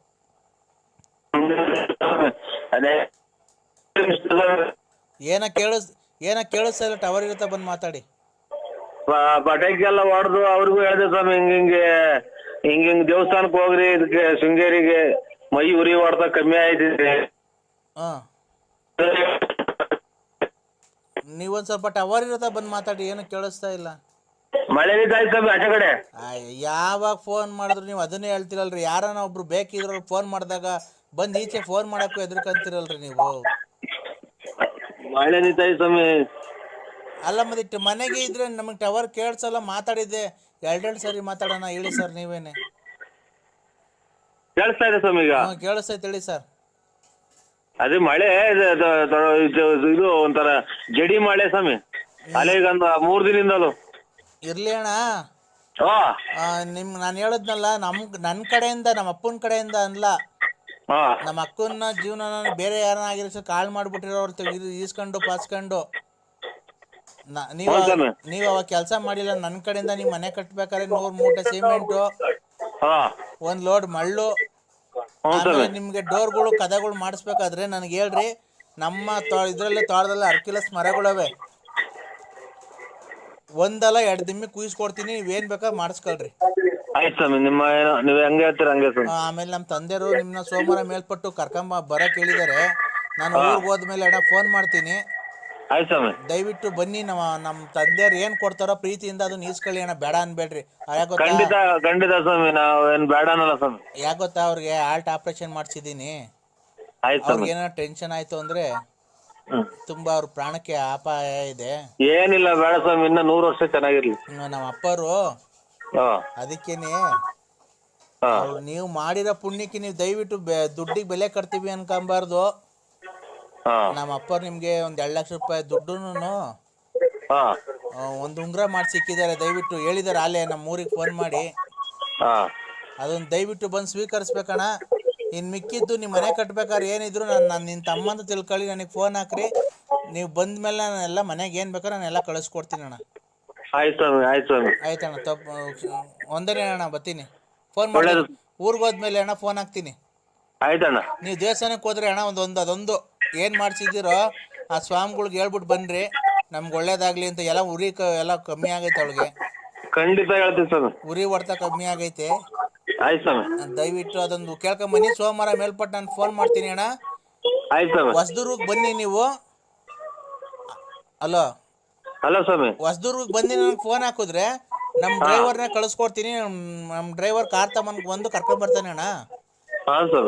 ಏನ ಕೇಳಿಸ್ತಾ ಇಲ್ಲ, ಟವರ್ ಇರುತ್ತೆ, ಬಂದು ಮಾತಾಡಿ. ಪಟಾಕಿಗೆಲ್ಲ ಹೊಡೆದು ಅವ್ರಿಗೂ ಹೇಳಿದೆ ಸ್ವಾಮಿ, ಹಿಂಗಿಂಗ್ ದೇವಸ್ಥಾನಕ್ಕೆ ಹೋಗ್ರಿ, ಇದಕ್ಕೆ ಶೃಂಗೇರಿಗೆ ಮೈ ಉರಿ ಹೊಡ್ತಾ ಕಮ್ಮಿ ಆಯ್ತಿದೆ. ನೀವೊಂದ್ ಸ್ವಲ್ಪ ಟವರ್ ಇರತ್ತ ಬಂದ್ ಮಾತಾಡಿ, ಏನು ಕೇಳಿಸ್ತಾ ಇಲ್ಲ. ಮಳೆ ನಿಂತಾಯ್ತು ಸ್ವಾಮಿ ಆಚೆ ಕಡೆ. ಯಾವಾಗ ಫೋನ್ ಮಾಡಿದ್ರು ನೀವು ಅದನ್ನೇ ಹೇಳ್ತಿರಲ್ರಿ. ಯಾರನ್ನ ಒಬ್ರು ಬೇಕಿದ್ರು ಫೋನ್ ಮಾಡಿದಾಗ ಬಂದ್ ಈಚೆ ಫೋನ್ ಮಾಡಕ್ಕೂ ಎದ್ರಕಂತಿರಲ್ರಿ ನೀವು. ಮಳೆ ನಿಂತಾಯ್ತು ಸ್ವಾಮಿ. ಅಲ್ಲ ಮತ್ತೆ ಮನೆಗೆ ಇದ್ರೆ ನಮಗೆ ಟವರ್ ಕೇಳ್ಸಲ್ಲ. ಮಾತಾಡಿದ್ದೆ ಎರಡೆರಡು ಸರಿ ಮಾತಾಡೋಣ ಹೇಳಿ ಸರ್. ನೀವೇನೆ ಕೇಳಿಸ್ತಾ ಇದೆ ಸ್ವಾಮಿ ಈಗ? ಕೇಳಿಸ್ತೈತೆ ಹೇಳಿ ಸರ್. ಅದೇ ಮಳೆ ಇದು ಒಂಥರ ಜಡಿ ಮಳೆ ಸ್ವಾಮಿ. ಅಲ್ಲೇ ಈಗ ಒಂದು 3 ದಿನದಿಂದಲೂ ಇರ್ಲಿ ಅಣ್ಣ. ಹಾ ನಾನು ಹೇಳದ್ನಲ್ಲ, ನನ್ನ ಕಡೆಯಿಂದ, ನಮ್ಮ ಅಪ್ಪನ ಕಡೆಯಿಂದ ಅಲ್ಲ. ಹಾ ನಮ್ಮ ಅಕ್ಕನ ಜೀವನ ಬೇರೆ ಯಾರನ್ನ ಆಗಿರೋ ಕಾಳು ಮಾಡ್ಬಿಟ್ಟಿರೋರು ಈಸ್ಕೊಂಡು ಪಾಸ್ಕೊಂಡು. ನೀವು ಅವಾಗ ಕೆಲಸ ಮಾಡಿಲ್ಲ. ನನ್ನ ಕಡೆಯಿಂದ ನೀವು ಮನೆ ಕಟ್ಬೇಕಾದ್ರೆ 100 ಮೂಟೆ ಸಿಮೆಂಟು, 1 ಲೋಡ್ ಮಳ್ಳು, ಆಮೇಲೆ ನಿಮ್ಗೆ ಡೋರ್ಗಳು ಕದಗಳು ಮಾಡಿಸ್ಬೇಕಾದ್ರೆ ನನಗೆ ಹೇಳ್ರಿ. ನಮ್ಮ ಇದ್ರಲ್ಲೇ ತೋಟದಲ್ಲಿ ಅರ್ಕಿಲಸ್ ಮರಗಳವೆ, ಒಂದಲ್ಲ 2 ದಿಮ್ಮಿ ಕುಯಿಸ್ಕೊಡ್ತೀನಿ. ನೀವೇನ್ ಬೇಕಾ ಮಾಡಿಸ್ಕೊಳ್ರಿ. ಆಮೇಲೆ ನಮ್ಮ ತಂದೆಯವರು ನಿಮ್ನ ಸೋಮವಾರ ಮೇಲ್ಪಟ್ಟು ಬರಕ್ ಹೇಳಿದಾರೆ. ನಾನು ಊರಿಗೆ ಹೋದ್ಮೇಲೆ ಅಣ್ಣ ಫೋನ್ ಮಾಡ್ತೀನಿ, ದಯವಿಟ್ಟು ಬನ್ನಿ. ನಮ್ಮ ತಂದೆಯವ್ರು ಏನ್ ಕೊಡ್ತಾರೋ ಪ್ರೀತಿಯಿಂದ ಅದನ್ನ ಈಸ್ಕೊಳ್ಳಿ ಅಣ್ಣ, ಬೇಡ ಅನ್ಬೇಡ್ರಿ. ಯಾಕೆ ಗೊತ್ತಾ, ಅವ್ರಿಗೆ ಹಾರ್ಟ್ ಆಪರೇಷನ್ ಮಾಡ್ಸಿದೀನಿ. ಅವ್ರಿಗೆ ಏನೋ ಟೆನ್ಷನ್ ಆಯ್ತು ಅಂದ್ರೆ ತುಂಬಾ ಅವ್ರ ಪ್ರಾಣಕ್ಕೆ ಅಪಾಯ ಇದೆ. ಏನಿಲ್ಲ, ಬೇಡ ಸ್ವಾಮಿ, ಇನ್ನ 100 ವರ್ಷ ಚೆನ್ನಾಗಿರ್ಲಿ ನಮ್ಮ ಅಪ್ಪರು. ಅದಕ್ಕೇನೆ ನೀವು ಮಾಡಿರೋ ಪುಣ್ಯಕ್ಕೆ ನೀವು ದಯವಿಟ್ಟು ದುಡ್ಡಿಗೆ ಬೆಲೆ ಕಟ್ತೀವಿ ಅನ್ಕೊಂಬಾರ್ದು. ನಮ್ಮ ಅಪ್ಪರು ನಿಮ್ಗೆ 1 ಲಕ್ಷ ರೂಪಾಯಿ ದುಡ್ಡುನು ಒಂದು ಉಂಗ್ರ ಮಾಡಿ ಸಿಕ್ಕಿದ್ದಾರೆ. ದಯವಿಟ್ಟು ಹೇಳಿದಾರೆ ಅಲ್ಲೇ ನಮ್ಮ ಊರಿಗೆ ಫೋನ್ ಮಾಡಿ. ಅದನ್ನ ದಯವಿಟ್ಟು ಬಂದು ಸ್ವೀಕರಿಸ್ಬೇಕಣ್ಣ. ಇನ್ ಮಿಕ್ಕಿದ್ದು ನಿಮ್ಮ ಮನೆ ಕಟ್ಬೇಕಾದ್ರೆ ಏನಿದ್ರು ನಾನು ನಿನ್ನ ತಮ್ಮಂತ ತಿಳ್ಕೊಳ್ಳಿ, ನನಗೆ ಫೋನ್ ಹಾಕ್ರಿ. ನೀವು ಬಂದ್ಮೇಲೆ ನಾನೆಲ್ಲ ಮನೆಗೆ ಏನ್ ಬೇಕಾದ್ರೆ ನಾನೆಲ್ಲ ಕಳಿಸ್ಕೊಡ್ತೀನಿ ಅಣ್ಣ. ಆಯ್ತಣ್ಣ, ಒಂದನೇ ಅಣ್ಣ, ಬರ್ತೀನಿ. ಫೋನ್ ಮಾಡಿ ಊರಿಗೆ ಹೋದ್ಮೇಲೆ ಅಣ್ಣ ಫೋನ್ ಹಾಕ್ತೀನಿ. ನೀವು ದೇವಸ್ಥಾನಕ್ಕೆ ಹೋದ್ರೆ ಅಣ್ಣ ಅದೊಂದು ಏನ್ ಮಾಡ್ಸಿದಿರೋ ಆ ಸ್ವಾಮಿಗಳಿಗೆ ಹೇಳ್ಬಿಟ್ಟು ಬನ್ರಿ, ನಮ್ಗೆ ಒಳ್ಳೇದಾಗ್ಲಿ ಅಂತ. ಎಲ್ಲ ಉರಿ ಎಲ್ಲ ಕಮ್ಮಿ ಆಗೈತೆ ಅವಳಿಗೆ. ಖಂಡಿತ ಹೇಳ್ತೀನಿ ಸರ್. ಉರಿ ಹೊಡ್ತಾ ಕಮ್ಮಿ ಆಗೈತೆ. ದಯವಿಟ್ಟು ಅದೊಂದು ಕೇಳ್ಕೊಂಬನ್ನಿ. ಸೋಮವಾರ ಮೇಲ್ಪಟ್ಟು ನಾನು ಫೋನ್ ಮಾಡ್ತೀನಿ ಅಣ್ಣ. ಹೊಸದುರ್ಗಕ್ಕೆ ಬನ್ನಿ ನೀವು. ಹಲೋ ಸ್ವಾಮಿ, ಹೊಸದುರ್ಗಕ್ಕೆ ಬಂದು ನನಗೆ ಫೋನ್ ಹಾಕಿದ್ರೆ ನಮ್ಮ ಡ್ರೈವರ್ನ ಕಳಿಸ್ಕೊಡ್ತೀನಿ. ನಮ್ಮ ಡ್ರೈವರ್ ಕಾರ್ ತಗೊಂಡ್ ಬಂದು ಕರ್ಕೊಂಡ್ ಬರ್ತಾನೆ ಅಣ್ಣ.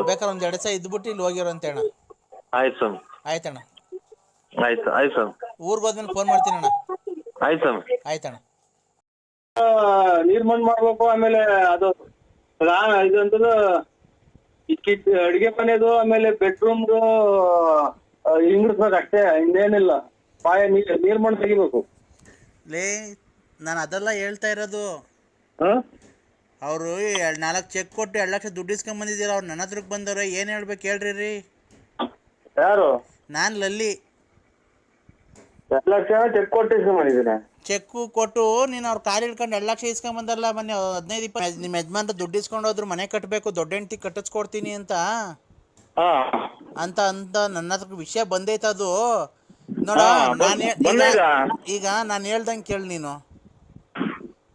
ಬೇಕಾದ್ರೆ 1-2 ದಿವಸ ಇದ್ಬಿಟ್ಟು ಇಲ್ಲಿ ಹೋಗಿರೋಂತೆ ಅಣ್ಣ. ಆಯ್ತಣ್ಣ, ಊರ್ಗ್ ಹೋದ್ಮೇಲೆ ಫೋನ್ ಮಾಡ್ತೀನಿ ಅಣ್ಣ. ಆಯ್ತಣ್ಣ. ನೀರ್ ಮಣ್ಣು ಮಾಡ್ಬೇಕು. ಆಮೇಲೆ ಅದು ಇದಂತದ ಅಡಿಗೆ ಮನೆದು, ಆಮೇಲೆ ಬೆಡ್ರೂಮ್ದು ಇಂಗ್ಳಿಸ್ಬೇಕು ಅಷ್ಟೇ, ಇನ್ನೇನಿಲ್ಲ. ನೀರ್ ಮಣ್ಣು ತೆಗಿಬೇಕು. ನಾನು ಅದೆಲ್ಲ ಹೇಳ್ತಾ ಇರೋದು. ಅವರು 4 ಚೆಕ್ ಕೊಟ್ಟು 2 ಲಕ್ಷ ದುಡ್ಡು ಇಸ್ಕೊಂಡ್ ಬಂದಿದ್ದೀರ. ಅವ್ರು ನನ್ನ ಹತ್ರಕ್ಕೆ ಬಂದವ್ರೆ. ಏನ್ ಹೇಳ್ಬೇಕು ಹೇಳ್ರಿ. ಯಾರು? ನಾನ್ ಲಲ್ಲಿ. 2 ಲಕ್ಷ ಚೆಕ್ ಕೊಟ್ಟು ಇಸ್ಕೊಂಡ್ ಬಂದಿದ್ದೀರಾ? ಚೆಕ್ ಕೊಟ್ಟು ನೀನು ಅವ್ರ ಕಾರ್ ಹಿಡ್ಕೊಂಡು 2 ಲಕ್ಷ ಇಸ್ಕೊಂಡ್ ಬಂದಲ್ಲ ಮೊನ್ನೆ. 15-20 ನಿಮ್ಮ ಯಜಮಾನ್ರು ದುಡ್ಡು ಇಸ್ಕೊಂಡು ಹೋದ್ರು. ಮನೆ ಕಟ್ಟಬೇಕು, ದೊಡ್ಡ ಹೆಂಡತಿ ಕಟ್ಟಿಸ್ಕೊಡ್ತೀನಿ ಅಂತ ನನ್ನ ಹತ್ರ ವಿಷಯ ಬಂದೈತೆ ಅದು. ನೋಡ, ಈಗ ನಾನು ಹೇಳ್ದಂಗೆ ಕೇಳಿ ನೀನು.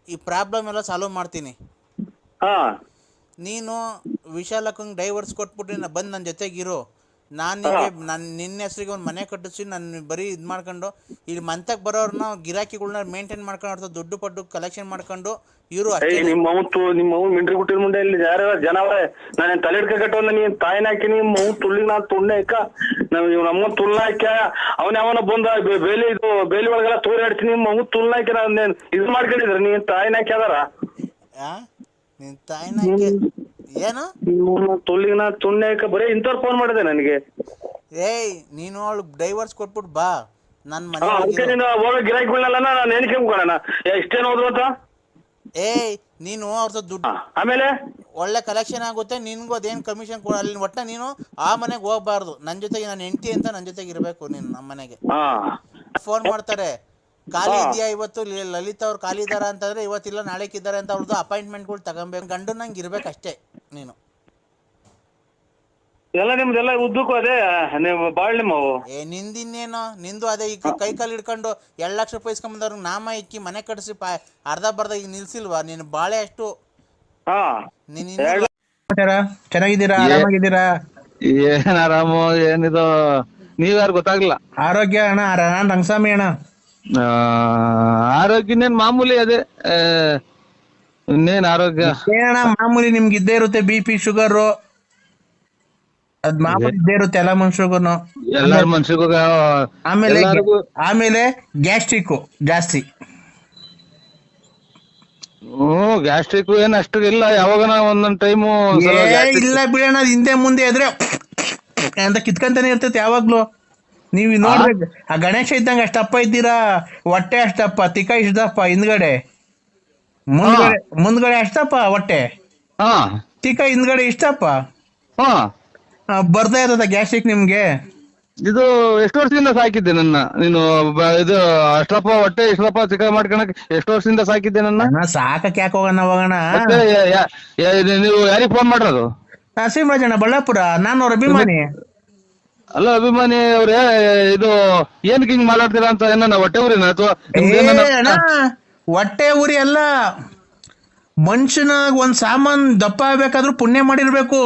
ಈ ಪ್ರಾಬ್ಲಮ್ ಎಲ್ಲ ಸಾಲ್ವ್ ಮಾಡ್ತೀನಿ. ನೀನು ವಿಶಾಲಕ್ಕಂಗೆ ಡೈವರ್ಸ್ ಕೊಟ್ಬಿಟ್ಟು ಬಂದು ನನ್ನ ಜೊತೆಗಿರು. ನಾನು ನಿನ್ನ ಹೆಸರಿಗೆ ಒಂದು ಮನೆ ಕಟ್ಟಿಸಿ ನಾನು ಬರೀ ಇದು ಮಾಡ್ಕೊಂಡು ಇಲ್ಲಿ ಮಂತಕ್ಕೆ ಬರೋರ್ನ ಗಿರಾಕಿಗಳನ್ನ ಮೇಂಟೈನ್ ಮಾಡ್ಕೊಂಡು ದುಡ್ಡು ಪಡ್ಡು ಕಲೆಕ್ಷನ್ ಮಾಡ್ಕೊಂಡು ಇವರು. ನಿಮ್ಮ ಮಿಂಟ್ರಿ ಗುಟ್ಟಿನ ಮುಂದೆ ಇಲ್ಲಿ ಯಾರ ಜನವೇ ನಾನು ತಲೆ ಹಿಡ್ಕಟ್ಟವನ್ನ ನೀನ್ ತಾಯಿನ ಹಾಕಿ ನಿಮ್ಮ ತುಳ್ಳಿಗೆ ನಾನು ತುಣ್ಣೆ ಅಕ್ಕ ನಮ್ಮ ತುಳ್ಳ ಹಾಕ ಅವನ ಯಾವನ ಬಂದ ಬೇಲಿ ಒಳಗೆಲ್ಲ ತೋರಾಡ್ತೀನಿ. ನಿಮ್ಮ ತುಳ್ಳ ಹಾಕಿ ನಾನು ಇದು ಮಾಡ್ಕೊಂಡಿದ್ರ ನೀನ್ ತಾಯಿನ ಹಾಕಿ ಅದಾರ ನಿನ್ ತಾಯಿನ ಹಾಕಿ ಏನು ತುಳ್ಳಿಗೆ ನಾ ತುಣ್ಣೆ ಹಾಕ ಬರೀ ಇಂಥವ್ರು ಫೋನ್ ಮಾಡಿದೆ ನನಗೆ. ಏಯ್ ನೀನು ಅವಳು ಡೈವರ್ಸ್ ಕೊಟ್ಬಿಟ್ಟು ಬಾ ನನ್ನ ಮನೆ. ಹೋಗ ಗಿರಾಕಿಗಳನ್ನೆಲ್ಲ ನಾನು ಎಣಿಸ್ಕೊಂಡ್ಕೊಳ್ಳೋಣ ಎಷ್ಟೇನು ಹೋದ್ರು ಅಂತ. ಏಯ್ ನೀನು ಅವ್ರ ದುಡ್ಡು ಆಮೇಲೆ ಒಳ್ಳೆ ಕಲೆಕ್ಷನ್ ಆಗುತ್ತೆ. ನಿನ್ಗೂ ಅದೇನು ಕಮಿಷನ್ ಕೊಡ ಅಲ್ಲಿ. ಒಟ್ಟ ನೀನು ಆ ಮನೆಗೆ ಹೋಗ್ಬಾರ್ದು. ನನ್ನ ಜೊತೆಗೆ ನಾನು ಹೆಂಡತಿ ಅಂತ ನನ್ನ ಜೊತೆಗೆ ಇರಬೇಕು ನೀನು. ನಮ್ಮ ಮನೆಗೆ ಫೋನ್ ಮಾಡ್ತಾರೆ, ಖಾಲಿ ಇದೆಯಾ ಇವತ್ತು, ಲಲಿತಾ ಅವ್ರು ಖಾಲಿ ಇದಾರ ಅಂತಂದ್ರೆ ಇವತ್ತಿಲ್ಲ ನಾಳೆಕಿದ್ದಾರೆ ಅಂತ ಅವ್ರದ್ದು ಅಪಾಯಿಂಟ್ಮೆಂಟ್ಗಳು ತಗೊಬೇಕು. ಗಂಡು ನಂಗೆ ಇರ್ಬೇಕು ಅಷ್ಟೇ ನೀನು. ಎಲ್ಲ ನಿಮ್ದೆಲ್ಲ ಉದ್ದಕ್ಕೂ ಅದೇ ಬಾಳ್ ನಿಮ್ಮವು. ನಿಂದಿನ್ನೇನೋ ನಿಂದು ಅದೇ. ಈಗ ಕೈ ಕಾಲು ಹಿಡ್ಕೊಂಡು 2 ಲಕ್ಷ ರೂಪಾಯಿ ಇಸ್ಕೊಂಬಂದವ್ರಿಗೆ ನಾಮ ಇಕ್ಕಿ ಮನೆ ಕಟ್ಟಿಸಿ ಅರ್ಧ ಬರ್ಧ ಈಗ ನಿಲ್ಸಿಲ್ವಾ ನೀನು ಬಾಳೆ ಅಷ್ಟು. ಚೆನ್ನಾಗಿದ್ದೀರಾ? ಆರಾಮಾಗಿದ್ದೀರಾ? ಏನ್ ಆರಾಮು, ಏನಿದು ನೀವ್ಯಾರು ಗೊತ್ತಾಗ್ಲಿಲ್ಲ. ಆರೋಗ್ಯ ಅಣ್ಣ ನಾನ್ ರಂಗಸ್ವಾಮಿ ಅಣ್ಣ. ಆರೋಗ್ಯ ಇನ್ನೇನ್ ಮಾಮೂಲಿ ಅದೇ, ಇನ್ನೇನ್ ಆರೋಗ್ಯ ಏನಣ್ಣ ಮಾಮೂಲಿ ನಿಮ್ಗೆ ಇದ್ದೇ ಇರುತ್ತೆ, BP ಶುಗರ್ ಅದ್ ಮಾಮೂಲಿ ಇದ್ದೇ ಇರುತ್ತೆ ಎಲ್ಲ ಮನುಷ್ಯರಿಗೂ. ಎಲ್ಲಾರ ಮನ್ಸಿಗೂ ಆಮೇಲೆ ಗ್ಯಾಸ್ಟ್ರಿಕ್ ಜಾಸ್ತಿ. ಗ್ಯಾಸ್ಟ್ರಿಕ್ ಏನ್ ಅಷ್ಟು ಇಲ್ಲ, ಯಾವಾಗನ ಒಂದೊಂದ್ ಟೈಮು ಇಲ್ಲ ಬಿಡೋಣ, ಹಿಂದೆ ಮುಂದೆ ಇದ್ರೆ ಅಂತ ಕಿತ್ಕೊಂತಾನೆ ಇರ್ತೈತೆ ಯಾವಾಗ್ಲೂ. ನೀವ್ ನೋಡ್ಬೇಕು, ಆ ಗಣೇಶ ಇದ್ದಂಗ ಅಷ್ಟಪ್ಪ ಇದ್ದೀರಾ, ಹೊಟ್ಟೆ ಅಷ್ಟಪ್ಪ, ತಿಕ್ಕ ಇಷ್ಟಪ್ಪ, ಹಿಂದ್ಗಡೆ ಮುಂದ್ಗಡೆ ಅಷ್ಟಪ್ಪ ಹೊಟ್ಟೆ, ತಿಕ್ಕ ಹಿಂದ್ಗಡೆ ಇಷ್ಟಪ್ಪ. ಬರ್ತಾ ಇರ್ತದ ಗ್ಯಾಸ್ಟ್ರಿಕ್ ನಿಮ್ಗೆ. ಇದು ಎಷ್ಟು ವರ್ಷದಿಂದ ಸಾಕಿದ್ದೆ ನನ್ನ ನೀನು? ಇದು ಅಷ್ಟಪ್ಪ ಹೊಟ್ಟೆ ಇಷ್ಟಪ್ಪ ಚಿಕ್ಕ ಮಾಡ್ಕೊಳಕ್ ಎಷ್ಟು ವರ್ಷದಿಂದ ಸಾಕಿದ್ದೆ ನನ್ನ? ಸಾಕಕ್ ಯಾಕೆ ಹೋಗೋಣ. ನೀವು ಯಾರಿಗೆ ಫೋನ್ ಮಾಡ್ರದು? ನರಸಿಂಹರಾಜಣ್ಣ ಬಳ್ಳಾಪುರ, ನಾನು ಅವ್ರ ಅಭಿಮಾನಿ. ಅಲ್ಲ ಅಭಿಮಾನಿ ಅವ್ರೆ, ಇದು ಏನಕ್ಕೆ ಹಿಂಗ್ ಮಾತಾಡ್ತೀರಾ ಅಂತ? ಏನ ಹೊಟ್ಟೆ ಊರಿನ ಅಥವಾ ಹೊಟ್ಟೆ ಊರಿ ಅಲ್ಲ, ಮನುಷ್ಯನ ಒಂದ್ ಸಾಮಾನ್ ದಪ್ಪ ಆಗ್ಬೇಕಾದ್ರೂ ಪುಣ್ಯ ಮಾಡಿರ್ಬೇಕು.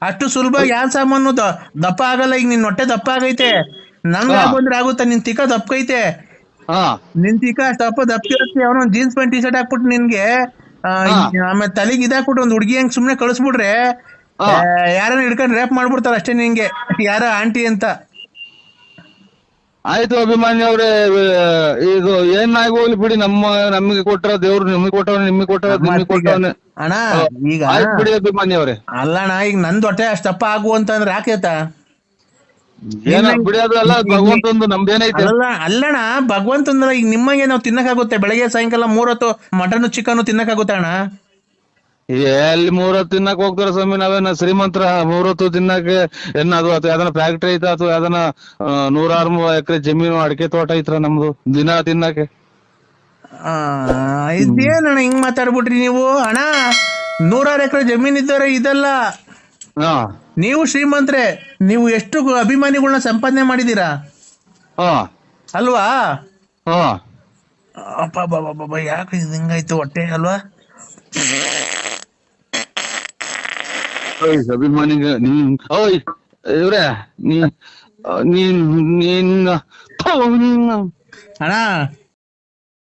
ಅಷ್ಟು ಸುಲಭ ಯಾವ ಸಾಮಾನು ದಪ್ಪ ಆಗಲ್ಲ. ಈಗ ನಿನ್ ಹೊಟ್ಟೆ ದಪ್ಪ ಆಗೈತೆ, ನಂಗ ಬಂದ್ರೆ ಆಗುತ್ತಾ? ನಿನ್ ತಿಕ್ಕ ದಪ್ಪಕೈತೆ, ನಿನ್ ತಿಕ್ಕ ಅಷ್ಟಪ್ಪ ದಪ್ಪಿರತ್ತೆ. ಅವನೊಂದ್ ಜೀನ್ಸ್ ಪ್ಯಾಂಟ್ T-shirt ಹಾಕ್ಬಿಟ್ಟು ನಿನ್ಗೆ ಆಮೇಲೆ ತಲೆಗೆ ಇದಾಕ್ಬಿಟ್ಟು ಒಂದ್ ಹುಡುಗಿ ಹಂಗ್ ಸುಮ್ನೆ ಕಳಿಸ್ಬಿಡ್ರೆ ಯಾರನ್ನ ಹಿಡ್ಕೊಂಡು ರೇಪ್ ಮಾಡ್ಬಿಡ್ತಾರ ಅಷ್ಟೇ ನಿಂಗೆ, ಯಾರ ಆಂಟಿ ಅಂತ. ಆಯ್ತು ಅಭಿಮಾನಿ ಅವ್ರೆ, ಇದು ಏನಾಗಿ ಹೋಗ್ಲಿ ಬಿಡಿ. ನಮಗೆ ಕೊಟ್ಟರ ದೇವ್ರು ನಿಮಗೆ ಕೊಟ್ಟವನೆ, ನಿಮಗೆ ಕೊಟ್ಟವ ನಿಮಗೆ ಕೊಟ್ಟವನೆ ಅಣ್ಣ. ಈಗ ಬಿಡಿ ಅಭಿಮಾನಿ ಅವ್ರೆ. ಅಲ್ಲಣ್ಣ, ಈಗ ನಂದ್ ಹೊಟ್ಟೆ ಅಷ್ಟಪ್ಪ ಆಗು ಅಂತಂದ್ರೆ ಯಾಕೇತ ಬಿಡಿ, ಅದು ಅಲ್ಲ ಭಗವಂತಂದು, ನಮ್ದೇನೈತೆ? ಅಲ್ಲಣ್ಣ ಭಗವಂತಂದ್ರ ಈಗ ನಿಮಗೆ ನಾವು ತಿನ್ನಕ್ಕಾಗುತ್ತೆ? ಬೆಳಗ್ಗೆ ಸಾಯಂಕಾಲ 3 ಹೊತ್ತು ಮಟನ್ ಚಿಕನ್ ತಿನ್ನಕ್ಕಾಗುತ್ತೆ ಅಣ್ಣ? ಎಲ್ಲಿ 3 ಹೊತ್ತು ತಿನ್ನಕ್ ಹೋಗ್ತಾರ ಸ್ವಾಮಿ? ನಾವೇನ ಶ್ರೀಮಂತರ 3 ಹೊತ್ತು ತಿನ್ನಕ್ಕೆ? ಅದು ಅಥವಾ ಯಾವ್ದನ ಫ್ಯಾಕ್ಟ್ರಿ ಐತ ಅಥವಾ ಯಾವ್ದನ 100 ಎಕರೆ ಜಮೀನು ಅಡಿಕೆ ತೋಟ ಐತ್ರ ನಮ್ದು ದಿನ ತಿನ್ನಕ್ಕೆ? ಇದೇನಣ್ಣ ಹಿಂಗ್ ಮಾತಾಡ್ಬಿಟ್ರಿ ನೀವು? ಅಣ್ಣ 100 ಎಕರೆ ಜಮೀನ್ ಇದ್ದವ್ರೆ ಇದಲ್ಲ. ನೀವು ಶ್ರೀಮಂತ್ರೆ, ನೀವು ಎಷ್ಟು ಅಭಿಮಾನಿಗಳನ್ನ ಸಂಪಾದನೆ ಮಾಡಿದೀರಾ ಅಲ್ವಾ? ಅಪ್ಪ ಯಾಕೆ ಹಿಂಗಾಯ್ತು ಹೊಟ್ಟೆ ಅಲ್ವಾ? ಅಭಿಮಾನಿಗೆ ಇವ್ರೆ, ಅಣ್ಣ